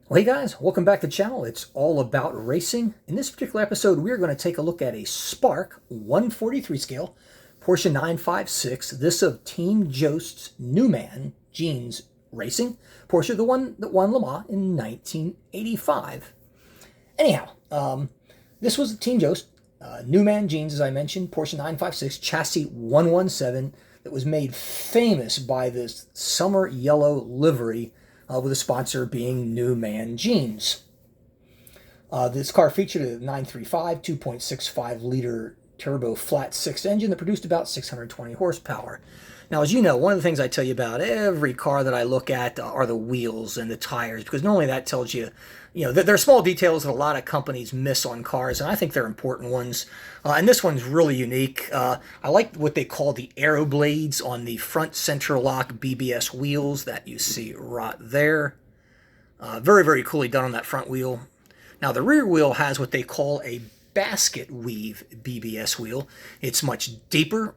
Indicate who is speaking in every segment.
Speaker 1: Well, hey guys, welcome back to the channel. It's all about racing. In this particular episode, we're going to take a look at a Spark 143 scale Porsche 956. This of Team Joest's Newman Jeans Racing Porsche, the one that won Le Mans in 1985. Anyhow, this was the Team Joest Newman Jeans, as I mentioned, Porsche 956 chassis 117 that was made famous by this summer yellow livery, with the sponsor being Newman Jeans. This car featured a 935 2.65 liter turbo flat six engine that produced about 620 horsepower. Now, as you know, one of the things I tell you about every car that I look at are the wheels and the tires, because normally that tells you, there are small details that a lot of companies miss on cars, and I think they're important ones. And this one's really unique. I like what they call the aero blades on the front center lock BBS wheels that you see right there. Very, very coolly done on that front wheel. Now, the rear wheel has what they call a basket weave BBS wheel. It's much deeper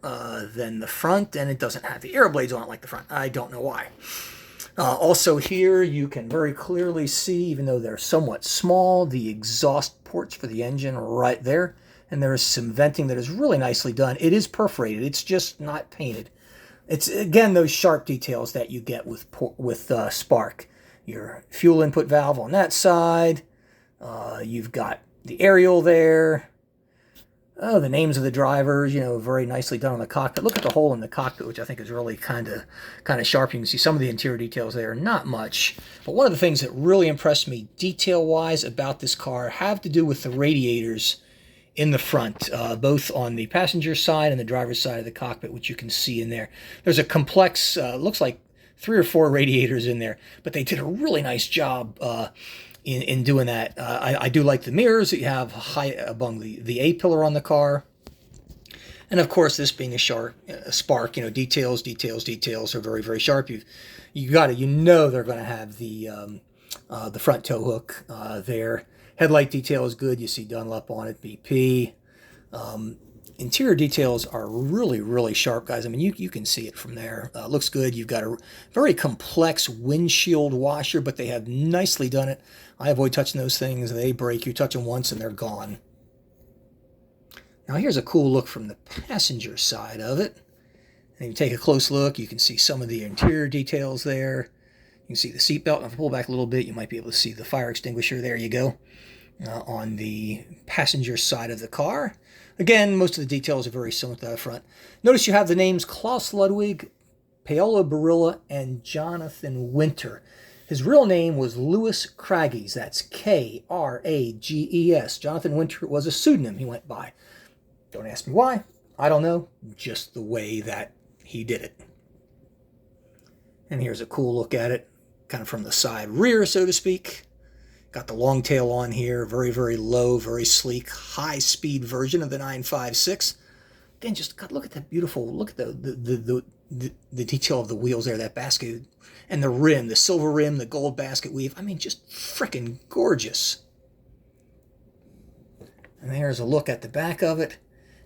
Speaker 1: than the front, and it doesn't have the aero blades on it like the front. I don't know why. Also here, you can very clearly see, even though they're somewhat small, the exhaust ports for the engine right there. And there is some venting that is really nicely done. It is perforated. It's just not painted. It's, again, those sharp details that you get with Spark. Your fuel input valve on that side. You've got the aerial there. Oh, the names of the drivers, very nicely done on the cockpit. Look at the hole in the cockpit, which I think is really kind of sharp. You can see some of the interior details there, not much. But one of the things that really impressed me detail-wise about this car have to do with the radiators in the front, both on the passenger side and the driver's side of the cockpit, which you can see in there. There's a complex, looks like 3 or 4 radiators in there, but they did a really nice job in doing that. I do like the mirrors that you have high above the A-pillar on the car. And of course, this being a Spark, details are very, very sharp. You got to, they're going to have the front tow hook there. Headlight detail is good. You see Dunlop on it, BP. Interior details are really, really sharp, guys. I mean, you can see it from there. Looks good. You've got a very complex windshield washer, but they have nicely done it. I avoid touching those things. They break. You touch them once and they're gone. Now, here's a cool look from the passenger side of it. And if you take a close look, you can see some of the interior details there. You can see the seatbelt. And if I pull back a little bit, you might be able to see the fire extinguisher. There you go. On the passenger side of the car. Again, most of the details are very similar to the front. Notice you have the names Klaus Ludwig, Paolo Barilla, and Jonathan Winter. His real name was Louis Craggies. That's K-R-A-G-E-S. Jonathan Winter was a pseudonym he went by. Don't ask me why. I don't know. Just the way that he did it. And here's a cool look at it, kind of from the side rear, so to speak. Got the long tail on here, very, very low, very sleek, high-speed version of the 956. Again, just look at that beautiful, look at the detail of the wheels there, that basket, and the rim, the silver rim, the gold basket weave. I mean, just frickin' gorgeous. And there's a look at the back of it.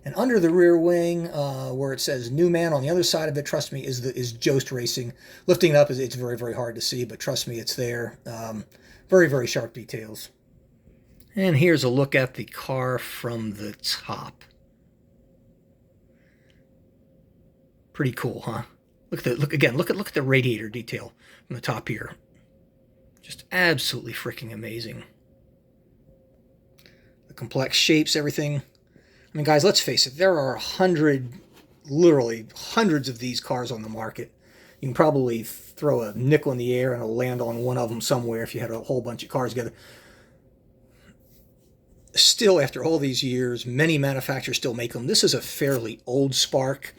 Speaker 1: And under the rear wing, where it says Newman, on the other side of it, trust me, is Joest Racing. Lifting it up, it's very, very hard to see, but trust me, it's there. Very, very sharp details. And here's a look at the car from the top. Pretty cool, huh? Look at the radiator detail from the top here. Just absolutely freaking amazing. The complex shapes, everything. I mean, guys, let's face it. There are literally hundreds of these cars on the market. You can probably throw a nickel in the air and it'll land on one of them somewhere if you had a whole bunch of cars together. Still, after all these years, many manufacturers still make them. This is a fairly old Spark.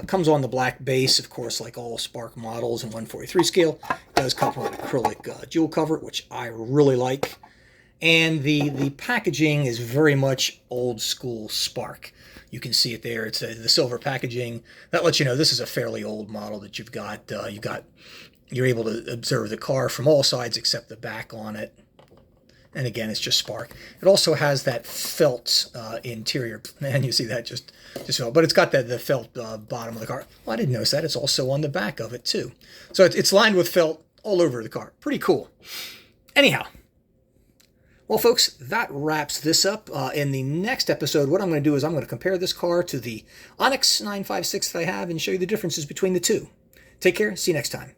Speaker 1: Comes on the black base, of course, like all Spark models in 143 scale. It does come with an acrylic jewel cover, which I really like. And the packaging is very much old school Spark. You can see it there. It's the silver packaging. That lets you know this is a fairly old model that you've got. You're able to observe the car from all sides except the back on it. And again, it's just Spark. It also has that felt interior. Man, you see that just felt. But it's got the felt bottom of the car. Well, I didn't notice that. It's also on the back of it too. So it's lined with felt all over the car. Pretty cool. Anyhow, Well, folks, that wraps this up. In the next episode, what I'm going to do is I'm going to compare this car to the Onyx 956 that I have and show you the differences between the two. Take care. See you next time.